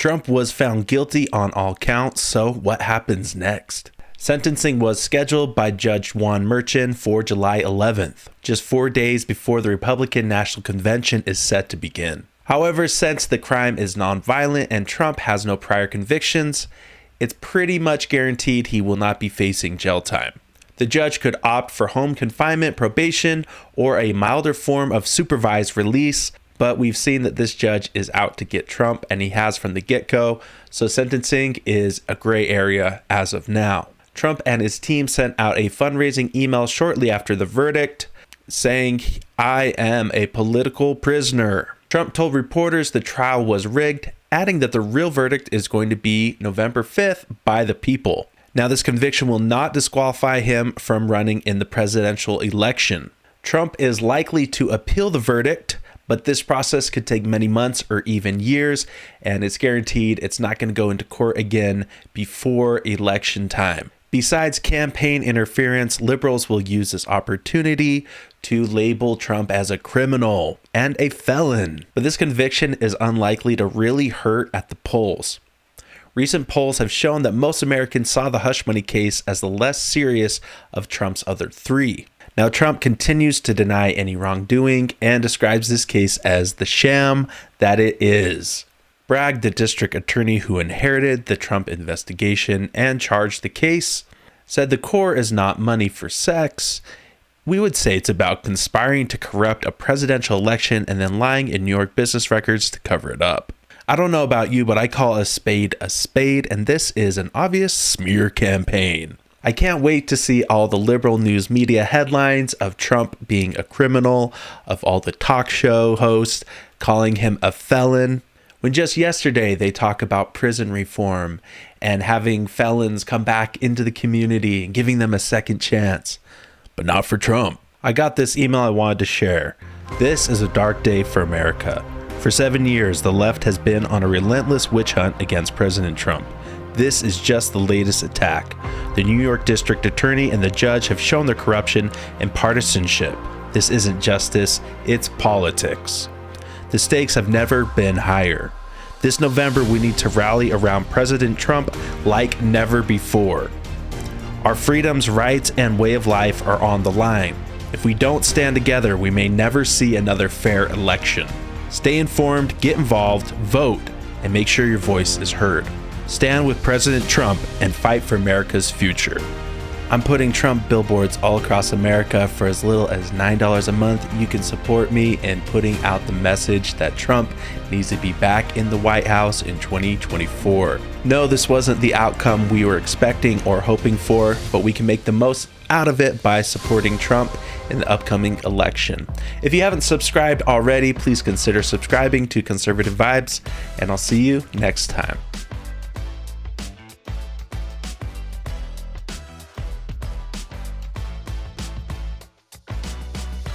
Trump was found guilty on all counts, so what happens next? Sentencing was scheduled by Judge Juan Merchan for July 11th, just 4 days before the Republican National Convention is set to begin. However, since the crime is nonviolent and Trump has no prior convictions, it's pretty much guaranteed he will not be facing jail time. The judge could opt for home confinement, probation, or a milder form of supervised release, but we've seen that this judge is out to get Trump, and he has from the get-go, so sentencing is a gray area as of now. Trump and his team sent out a fundraising email shortly after the verdict saying, "I am a political prisoner." Trump told reporters the trial was rigged, adding that the real verdict is going to be November 5th by the people. Now, this conviction will not disqualify him from running in the presidential election. Trump is likely to appeal the verdict, but this process could take many months or even years, and it's guaranteed it's not going to go into court again before election time. Besides campaign interference, liberals will use this opportunity to label Trump as a criminal and a felon. But this conviction is unlikely to really hurt at the polls. Recent polls have shown that most Americans saw the hush money case as the less serious of Trump's other three. Now, Trump continues to deny any wrongdoing and describes this case as the sham that it is. Bragg, the district attorney who inherited the Trump investigation and charged the case, said the core is not money for sex. We would say it's about conspiring to corrupt a presidential election and then lying in New York business records to cover it up. I don't know about you, but I call a spade, and this is an obvious smear campaign. I can't wait to see all the liberal news media headlines of Trump being a criminal, of all the talk show hosts calling him a felon, when just yesterday they talk about prison reform and having felons come back into the community and giving them a second chance. But not for Trump. I got this email I wanted to share. This is a dark day for America. For 7 years, the left has been on a relentless witch hunt against President Trump. This is just the latest attack. The New York District Attorney and the judge have shown their corruption and partisanship. This isn't justice, it's politics. The stakes have never been higher. This November, we need to rally around President Trump like never before. Our freedoms, rights, and way of life are on the line. If we don't stand together, we may never see another fair election. Stay informed, get involved, vote, and make sure your voice is heard. Stand with President Trump and fight for America's future. I'm putting Trump billboards all across America for as little as $9 a month. You can support me in putting out the message that Trump needs to be back in the White House in 2024. No, this wasn't the outcome we were expecting or hoping for, but we can make the most out of it by supporting Trump in the upcoming election. If you haven't subscribed already, please consider subscribing to Conservative Vibes, and I'll see you next time.